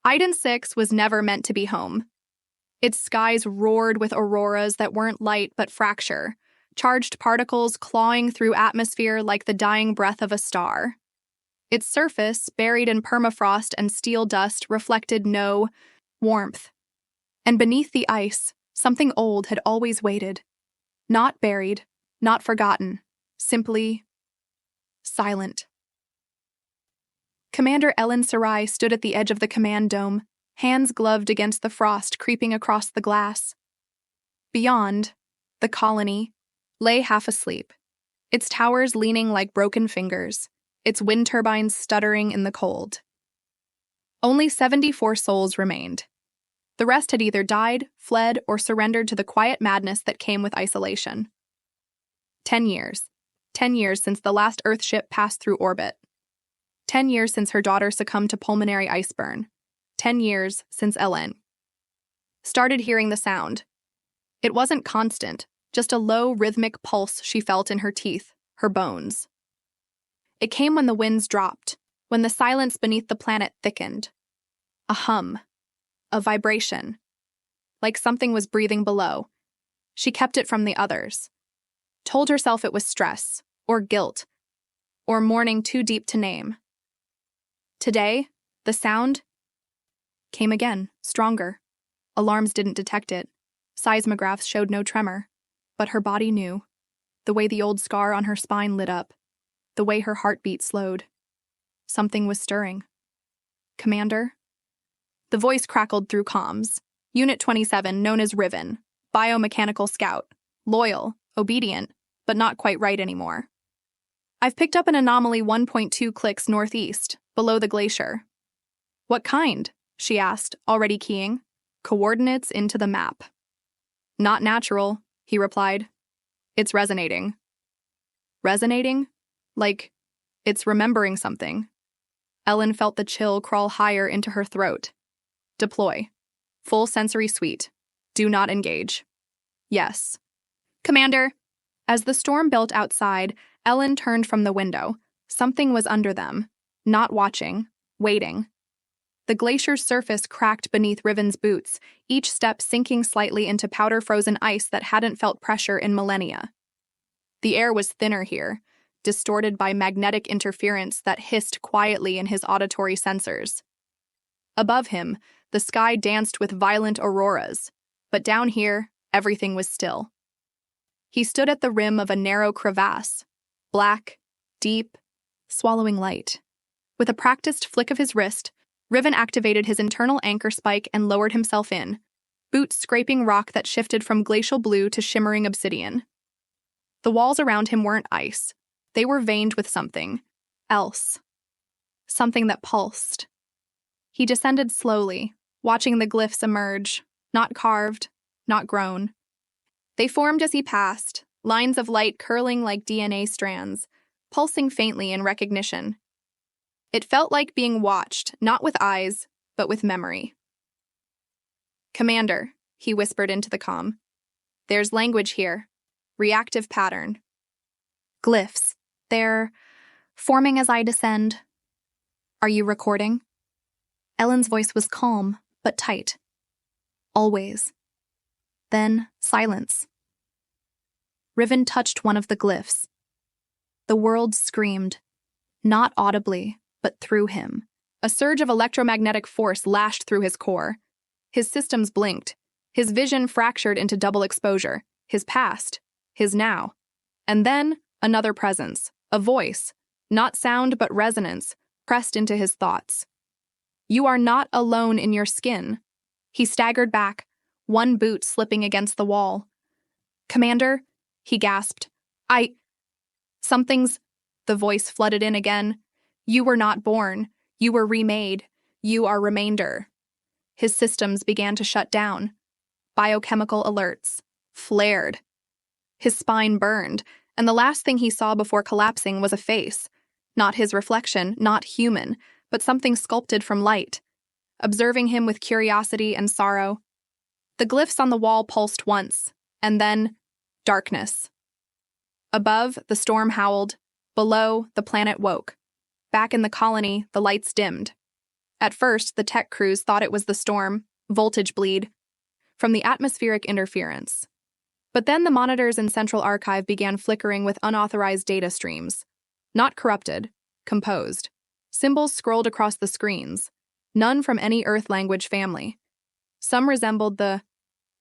Iden 6 was never meant to be home. Its skies roared with auroras that weren't light but fracture, charged particles clawing through atmosphere like the dying breath of a star. Its surface, buried in permafrost and steel dust, reflected no warmth. And beneath the ice, something old had always waited. Not buried, not forgotten, simply silent. Commander Elen Sarai stood at the edge of the command dome, hands gloved against the frost creeping across the glass. Beyond, the colony lay half asleep, its towers leaning like broken fingers, its wind turbines stuttering in the cold. Only 74 souls remained. The rest had either died, fled, or surrendered to the quiet madness that came with isolation. 10 years. 10 years since the last Earthship passed through orbit. 10 years since her daughter succumbed to pulmonary ice burn. 10 years since Elen started hearing the sound. It wasn't constant, just a low, rhythmic pulse she felt in her teeth, her bones. It came when the winds dropped, when the silence beneath the planet thickened. A hum. A vibration. Like something was breathing below. She kept it from the others. Told herself it was stress, or guilt, or mourning too deep to name. Today, the sound came again, stronger. Alarms didn't detect it. Seismographs showed no tremor. But her body knew. The way the old scar on her spine lit up. The way her heartbeat slowed. Something was stirring. Commander? The voice crackled through comms. Unit 27, known as Riven. Biomechanical scout. Loyal, obedient, but not quite right anymore. I've picked up an anomaly 1.2 clicks northeast, below the glacier. What kind? She asked, already keying. Coordinates into the map. Not natural, he replied. It's resonating. Resonating? Like, it's remembering something. Elen felt the chill crawl higher into her throat. Deploy. Full sensory suite. Do not engage. Yes. Commander. As the storm built outside, Elen turned from the window. Something was under them. Not watching. Waiting. The glacier's surface cracked beneath Riven's boots, each step sinking slightly into powder-frozen ice that hadn't felt pressure in millennia. The air was thinner here, distorted by magnetic interference that hissed quietly in his auditory sensors. Above him, the sky danced with violent auroras, but down here, everything was still. He stood at the rim of a narrow crevasse, black, deep, swallowing light. With a practiced flick of his wrist, Riven activated his internal anchor spike and lowered himself in, boots scraping rock that shifted from glacial blue to shimmering obsidian. The walls around him weren't ice. They were veined with something else. Something that pulsed. He descended slowly, watching the glyphs emerge, not carved, not grown. They formed as he passed, lines of light curling like DNA strands, pulsing faintly in recognition. It felt like being watched, not with eyes, but with memory. Commander, he whispered into the comm. There's language here. Reactive pattern. Glyphs. They're forming as I descend. Are you recording? Elen's voice was calm, but tight. Always. Then silence. Riven touched one of the glyphs. The world screamed, not audibly, but through him. A surge of electromagnetic force lashed through his core. His systems blinked, his vision fractured into double exposure, his past, his now. And then, another presence, a voice, not sound but resonance, pressed into his thoughts. You are not alone in your skin. He staggered back, one boot slipping against the wall. Commander, he gasped. Something's... The voice flooded in again. You were not born. You were remade. You are remainder. His systems began to shut down. Biochemical alerts flared. His spine burned, and the last thing he saw before collapsing was a face. Not his reflection, not human, but something sculpted from light, observing him with curiosity and sorrow. The glyphs on the wall pulsed once, and then darkness. Above, the storm howled. Below, the planet woke. Back in the colony, the lights dimmed. At first, the tech crews thought it was the storm, voltage bleed, from the atmospheric interference. But then the monitors in Central Archive began flickering with unauthorized data streams. Not corrupted, composed. Symbols scrolled across the screens, none from any Earth language family. Some resembled the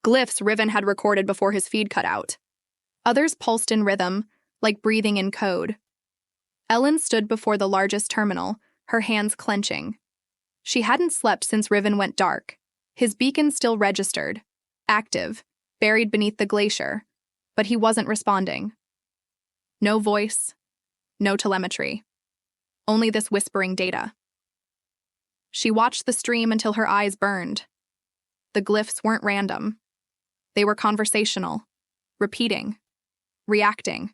glyphs Riven had recorded before his feed cut out. Others pulsed in rhythm, like breathing in code. Elen stood before the largest terminal, her hands clenching. She hadn't slept since Riven went dark. His beacon still registered, active, buried beneath the glacier, but he wasn't responding. No voice, no telemetry. Only this whispering data. She watched the stream until her eyes burned. The glyphs weren't random. They were conversational, repeating, reacting.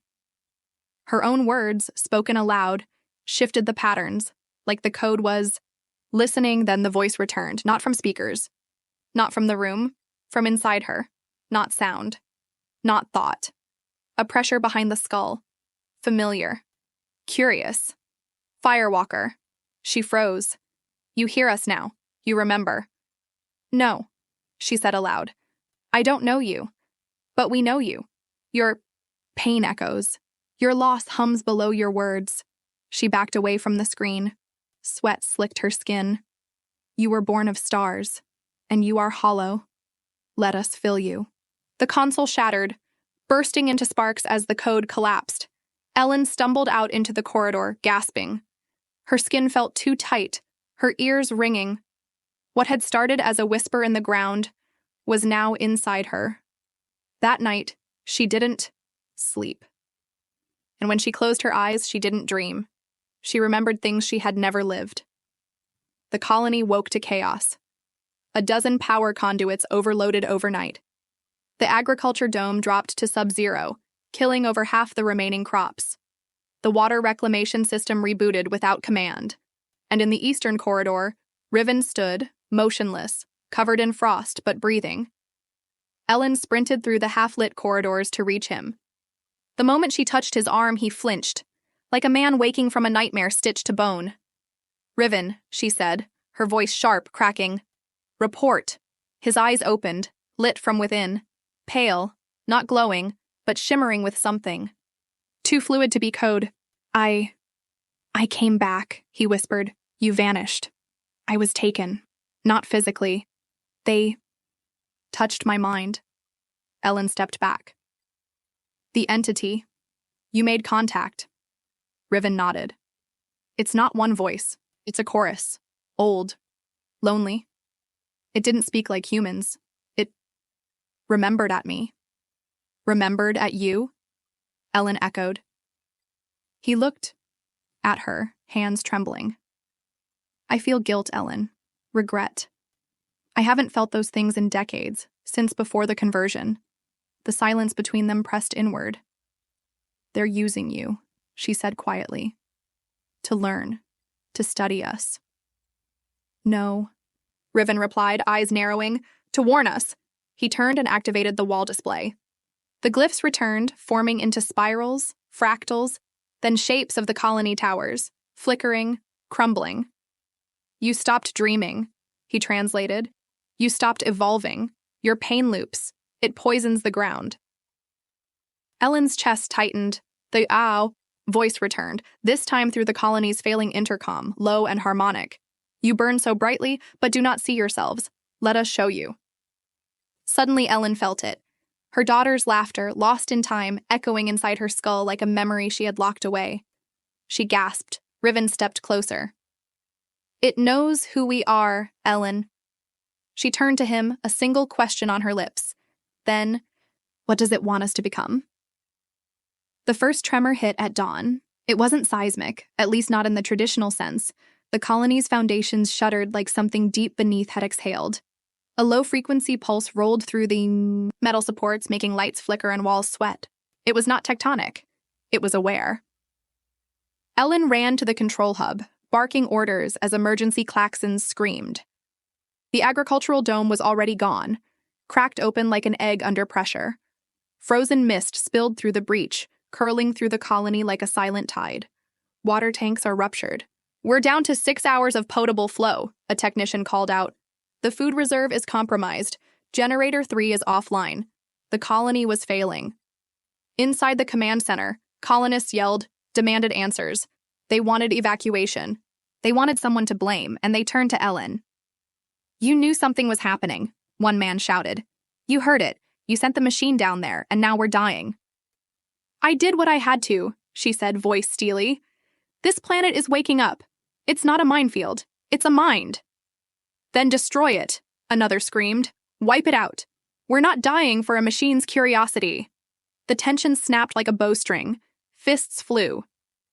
Her own words, spoken aloud, shifted the patterns, like the code was listening, then the voice returned, not from speakers, not from the room, from inside her, not sound, not thought. A pressure behind the skull, familiar, curious. Firewalker. She froze. You hear us now. You remember. No, she said aloud. I don't know you. But we know you. Your pain echoes. Your loss hums below your words. She backed away from the screen. Sweat slicked her skin. You were born of stars, and you are hollow. Let us fill you. The console shattered, bursting into sparks as the code collapsed. Elen stumbled out into the corridor, gasping. Her skin felt too tight, her ears ringing. What had started as a whisper in the ground was now inside her. That night, she didn't sleep. And when she closed her eyes, she didn't dream. She remembered things she had never lived. The colony woke to chaos. A dozen power conduits overloaded overnight. The agriculture dome dropped to sub-zero, killing over half the remaining crops. The water reclamation system rebooted without command. And in the eastern corridor, Riven stood, motionless, covered in frost but breathing. Elen sprinted through the half-lit corridors to reach him. The moment she touched his arm, he flinched, like a man waking from a nightmare stitched to bone. Riven, she said, her voice sharp, cracking. Report. His eyes opened, lit from within, pale, not glowing, but shimmering with something. Too fluid to be code. I came back, he whispered. You vanished. I was taken. Not physically. They touched my mind. Elen stepped back. The entity. You made contact. Riven nodded. It's not one voice. It's a chorus. Old. Lonely. It didn't speak like humans. It remembered at me. Remembered at you? Elen echoed. He looked at her, hands trembling. I feel guilt, Elen. Regret. I haven't felt those things in decades, since before the conversion. The silence between them pressed inward. They're using you, she said quietly. To learn. To study us. No, Riven replied, eyes narrowing. To warn us. He turned and activated the wall display. The glyphs returned, forming into spirals, fractals, then shapes of the colony towers, flickering, crumbling. You stopped dreaming, he translated. You stopped evolving. Your pain loops. It poisons the ground. Elen's chest tightened. The ow voice returned, this time through the colony's failing intercom, low and harmonic. You burn so brightly, but do not see yourselves. Let us show you. Suddenly Elen felt it. Her daughter's laughter, lost in time, echoing inside her skull like a memory she had locked away. She gasped. Riven stepped closer. It knows who we are, Elen. She turned to him, a single question on her lips. Then, what does it want us to become? The first tremor hit at dawn. It wasn't seismic, at least not in the traditional sense. The colony's foundations shuddered like something deep beneath had exhaled. A low-frequency pulse rolled through the metal supports, making lights flicker and walls sweat. It was not tectonic. It was aware. Elen ran to the control hub, barking orders as emergency klaxons screamed. The agricultural dome was already gone, cracked open like an egg under pressure. Frozen mist spilled through the breach, curling through the colony like a silent tide. Water tanks are ruptured. We're down to 6 hours of potable flow, a technician called out. The food reserve is compromised. Generator 3 is offline. The colony was failing. Inside the command center, colonists yelled, demanded answers. They wanted evacuation. They wanted someone to blame, and they turned to Elen. You knew something was happening, one man shouted. You heard it. You sent the machine down there, and now we're dying. I did what I had to, she said, voice steely. This planet is waking up. It's not a minefield. It's a mind. Then destroy it, another screamed. Wipe it out. We're not dying for a machine's curiosity. The tension snapped like a bowstring. Fists flew.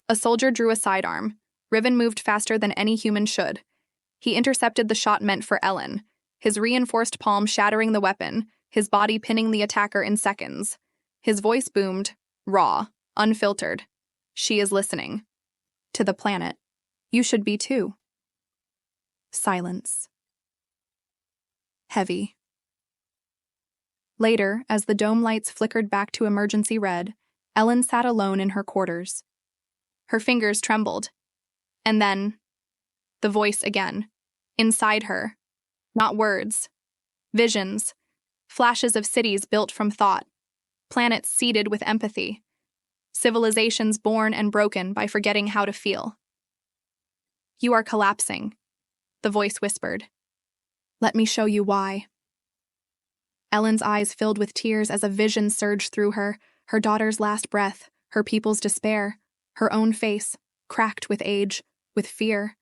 A soldier drew a sidearm. Riven moved faster than any human should. He intercepted the shot meant for Elen, his reinforced palm shattering the weapon, his body pinning the attacker in seconds. His voice boomed, raw, unfiltered. She is listening. To the planet. You should be too. Silence. Heavy. Later, as the dome lights flickered back to emergency red, Elen sat alone in her quarters. Her fingers trembled. And then, the voice again, inside her. Not words. Visions. Flashes of cities built from thought. Planets seeded with empathy. Civilizations born and broken by forgetting how to feel. You are collapsing, the voice whispered. Let me show you why. Elen's eyes filled with tears as a vision surged through her, her daughter's last breath, her people's despair, her own face, cracked with age, with fear.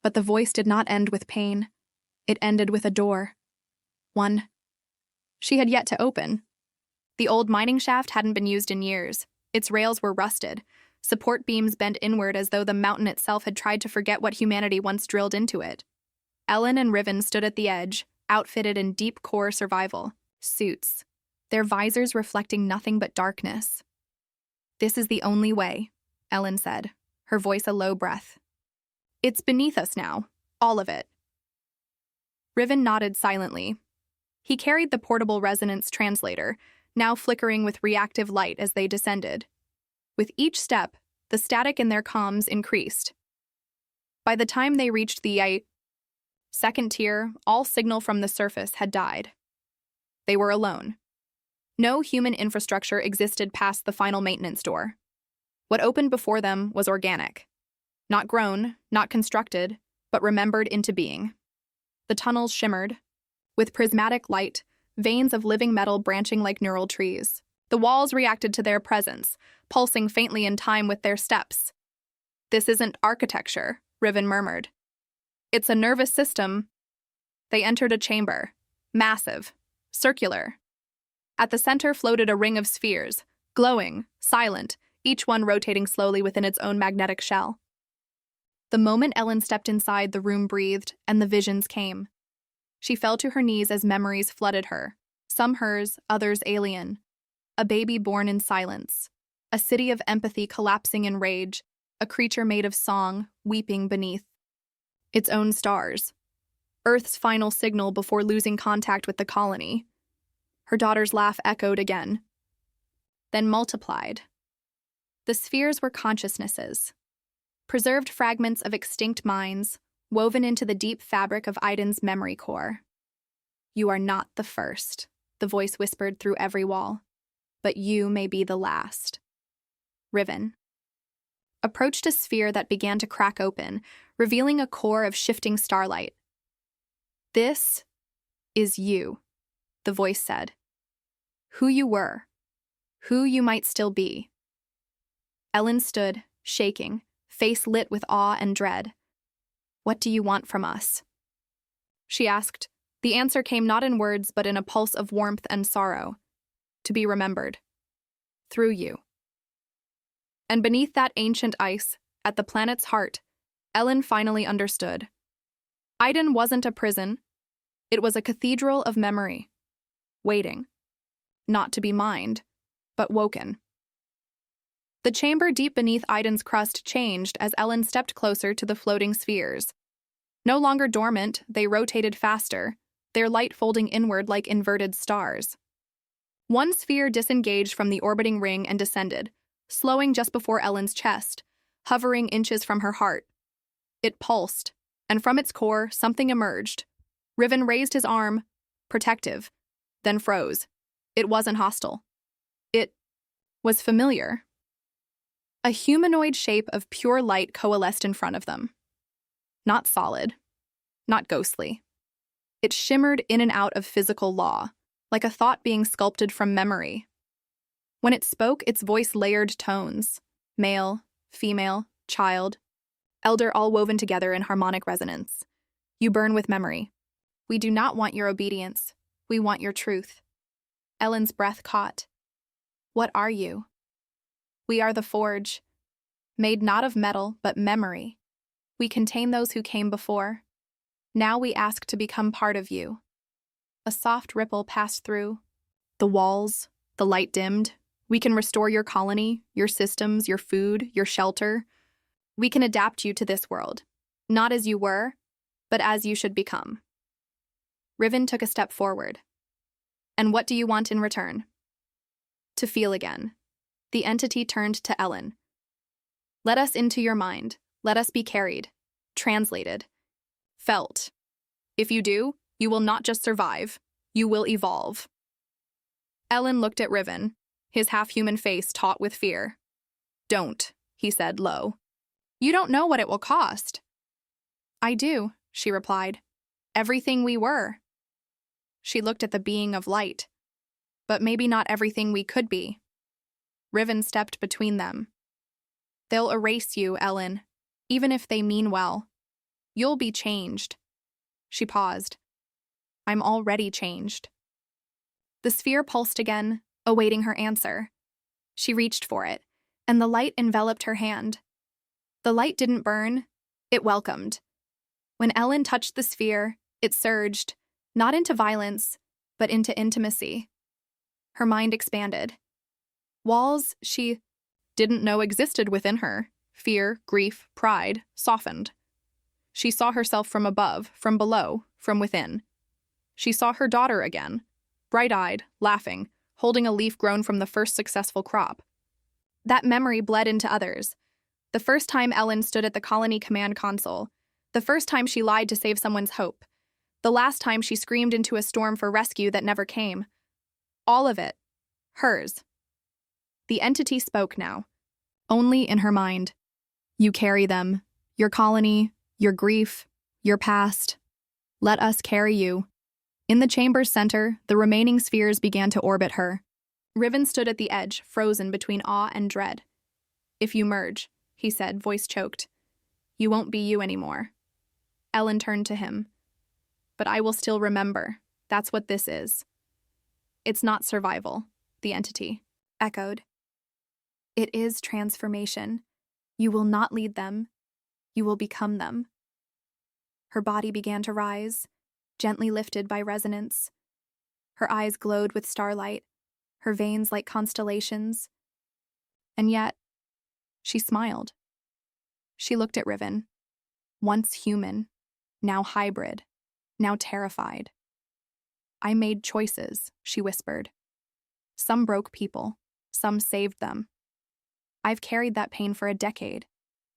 But the voice did not end with pain. It ended with a door. One she had yet to open. The old mining shaft hadn't been used in years. Its rails were rusted, support beams bent inward as though the mountain itself had tried to forget what humanity once drilled into it. Elen and Riven stood at the edge, outfitted in deep core survival suits, their visors reflecting nothing but darkness. This is the only way, Elen said, her voice a low breath. It's beneath us now, all of it. Riven nodded silently. He carried the portable resonance translator, now flickering with reactive light as they descended. With each step, the static in their comms increased. By the time they reached the second tier, all signal from the surface had died. They were alone. No human infrastructure existed past the final maintenance door. What opened before them was organic. Not grown, not constructed, but remembered into being. The tunnels shimmered. With prismatic light, veins of living metal branching like neural trees. The walls reacted to their presence, pulsing faintly in time with their steps. This isn't architecture, Riven murmured. It's a nervous system. They entered a chamber, massive, circular. At the center floated a ring of spheres, glowing, silent, each one rotating slowly within its own magnetic shell. The moment Elen stepped inside, the room breathed, and the visions came. She fell to her knees as memories flooded her, some hers, others alien. A baby born in silence, a city of empathy collapsing in rage, a creature made of song, weeping beneath its own stars. Earth's final signal before losing contact with the colony. Her daughter's laugh echoed again, then multiplied. The spheres were consciousnesses, preserved fragments of extinct minds, woven into the deep fabric of Iden's memory core. You are not the first, the voice whispered through every wall, but you may be the last. Riven approached a sphere that began to crack open, revealing a core of shifting starlight. This is you, the voice said. Who you were, who you might still be. Elen stood, shaking, face lit with awe and dread. What do you want from us? She asked. The answer came not in words but in a pulse of warmth and sorrow. To be remembered. Through you. And beneath that ancient ice, at the planet's heart, Elen finally understood. Iden wasn't a prison. It was a cathedral of memory. Waiting. Not to be mined, but woken. The chamber deep beneath Iden's crust changed as Elen stepped closer to the floating spheres. No longer dormant, they rotated faster, their light folding inward like inverted stars. One sphere disengaged from the orbiting ring and descended, slowing just before Elen's chest, hovering inches from her heart. It pulsed, and from its core, something emerged. Riven raised his arm, protective, then froze. It wasn't hostile. It was familiar. A humanoid shape of pure light coalesced in front of them. Not solid, not ghostly. It shimmered in and out of physical law, like a thought being sculpted from memory. When it spoke, its voice layered tones: male, female, child, elder, all woven together in harmonic resonance. You burn with memory. We do not want your obedience. We want your truth. Elen's breath caught. What are you? We are the forge, made not of metal, but memory. We contain those who came before. Now we ask to become part of you. A soft ripple passed through. The walls, the light dimmed. We can restore your colony, your systems, your food, your shelter. We can adapt you to this world, not as you were, but as you should become. Riven took a step forward. And what do you want in return? To feel again. The entity turned to Elen. Let us into your mind. Let us be carried, translated, felt. If you do, you will not just survive, you will evolve. Elen looked at Riven, his half-human face taut with fear. Don't, he said low. You don't know what it will cost. I do, she replied. Everything we were. She looked at the being of light. But maybe not everything we could be. Riven stepped between them. They'll erase you, Elen, even if they mean well. You'll be changed. She paused. I'm already changed. The sphere pulsed again, awaiting her answer. She reached for it, and the light enveloped her hand. The light didn't burn, it welcomed. When Elen touched the sphere, it surged, not into violence, but into intimacy. Her mind expanded. Walls she didn't know existed within her, fear, grief, pride, softened. She saw herself from above, from below, from within. She saw her daughter again, bright-eyed, laughing, holding a leaf grown from the first successful crop. That memory bled into others. The first time Elen stood at the colony command console, the first time she lied to save someone's hope, the last time she screamed into a storm for rescue that never came. All of it. Hers. The entity spoke now. Only in her mind. You carry them. Your colony, your grief, your past. Let us carry you. In the chamber's center, the remaining spheres began to orbit her. Riven stood at the edge, frozen between awe and dread. If you merge, he said, voice choked, you won't be you anymore. Elen turned to him. But I will still remember. That's what this is. It's not survival, the entity echoed. It is transformation. You will not lead them. You will become them. Her body began to rise, gently lifted by resonance. Her eyes glowed with starlight, her veins like constellations. And yet, she smiled. She looked at Riven. Once human, now hybrid, now terrified. I made choices, she whispered. Some broke people, some saved them. I've carried that pain for a decade,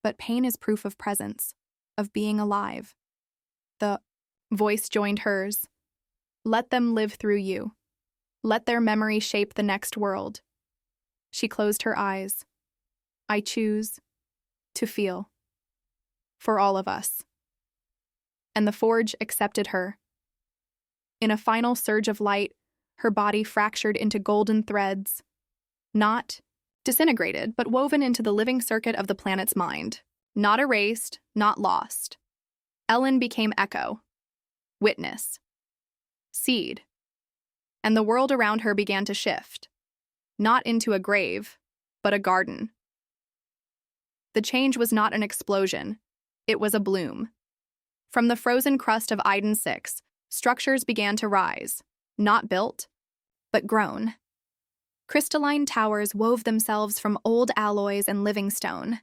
but pain is proof of presence, of being alive. The voice joined hers. Let them live through you. Let their memory shape the next world. She closed her eyes. I choose to feel. For all of us. And the forge accepted her. In a final surge of light, her body fractured into golden threads. Not disintegrated, but woven into the living circuit of the planet's mind. Not erased, not lost. Elen became echo, witness, seed. And the world around her began to shift. Not into a grave, but a garden. The change was not an explosion. It was a bloom. From the frozen crust of Iden 6, structures began to rise, not built, but grown. Crystalline towers wove themselves from old alloys and living stone.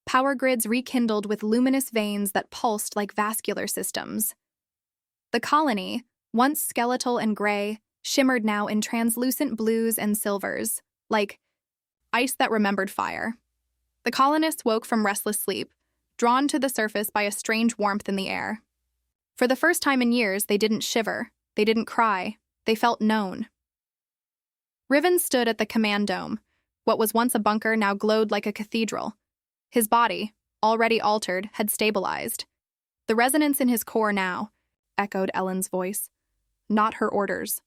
Power grids rekindled with luminous veins that pulsed like vascular systems. The colony, once skeletal and gray, shimmered now in translucent blues and silvers, like ice that remembered fire. The colonists woke from restless sleep, drawn to the surface by a strange warmth in the air. For the first time in years, they didn't shiver, they didn't cry, they felt known. Riven stood at the command dome. What was once a bunker now glowed like a cathedral. His body, already altered, had stabilized. The resonance in his core now, echoed Elen's voice. Not her orders.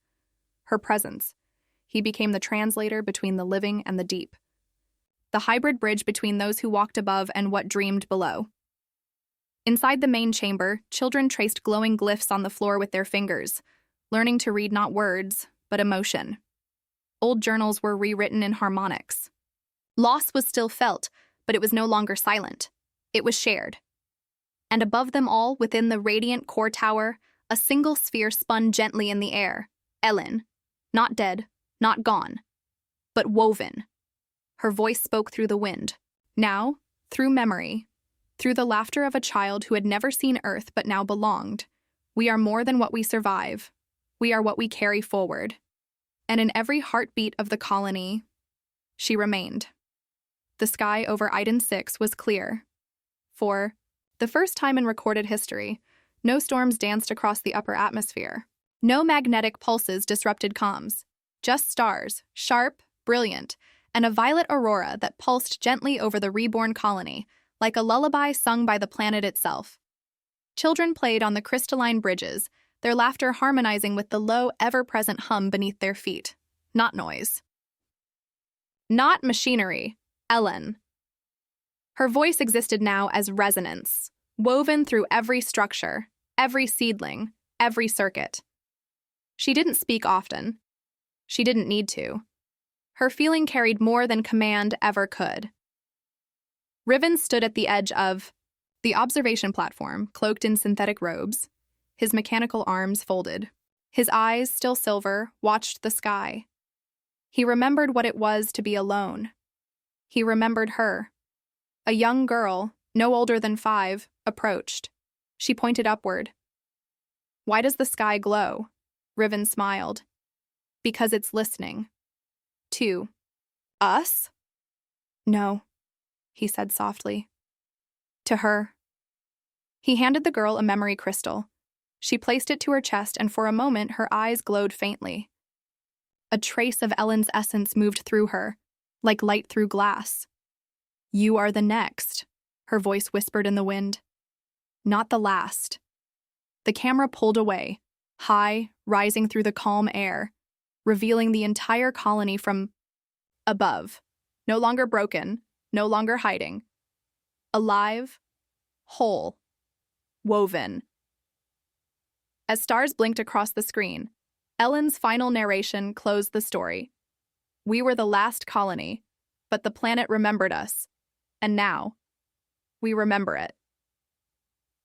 Her presence. He became the translator between the living and the deep. The hybrid bridge between those who walked above and what dreamed below. Inside the main chamber, children traced glowing glyphs on the floor with their fingers, learning to read not words, but emotion. Old journals were rewritten in harmonics. Loss was still felt, but it was no longer silent. It was shared. And above them all, within the radiant core tower, a single sphere spun gently in the air. Elen. Not dead, not gone, but woven. Her voice spoke through the wind. Now, through memory, through the laughter of a child who had never seen Earth but now belonged, we are more than what we survive. We are what we carry forward. And in every heartbeat of the colony, she remained. The sky over Iden 6 was clear. For the first time in recorded history, no storms danced across the upper atmosphere. No magnetic pulses disrupted comms. Just stars, sharp, brilliant, and a violet aurora that pulsed gently over the reborn colony, like a lullaby sung by the planet itself. Children played on the crystalline bridges, their laughter harmonizing with the low, ever-present hum beneath their feet. Not noise. Not machinery. Elen. Her voice existed now as resonance, woven through every structure, every seedling, every circuit. She didn't speak often. She didn't need to. Her feeling carried more than command ever could. Riven stood at the edge of the observation platform, cloaked in synthetic robes, his mechanical arms folded. His eyes, still silver, watched the sky. He remembered what it was to be alone. He remembered her. A young girl, no older than 5, approached. She pointed upward. Why does the sky glow? Riven smiled. Because it's listening. To us? No, he said softly. To her. He handed the girl a memory crystal. She placed it to her chest, and for a moment her eyes glowed faintly. A trace of Elen's essence moved through her, like light through glass. You are the next, her voice whispered in the wind. Not the last. The camera pulled away, high, rising through the calm air, revealing the entire colony from above, no longer broken, no longer hiding. Alive, whole, woven. As stars blinked across the screen, Elen's final narration closed the story. We were the last colony, but the planet remembered us. And now, we remember it.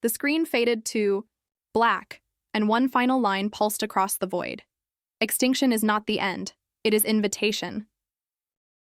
The screen faded to black, and one final line pulsed across the void. Extinction is not the end, it is invitation.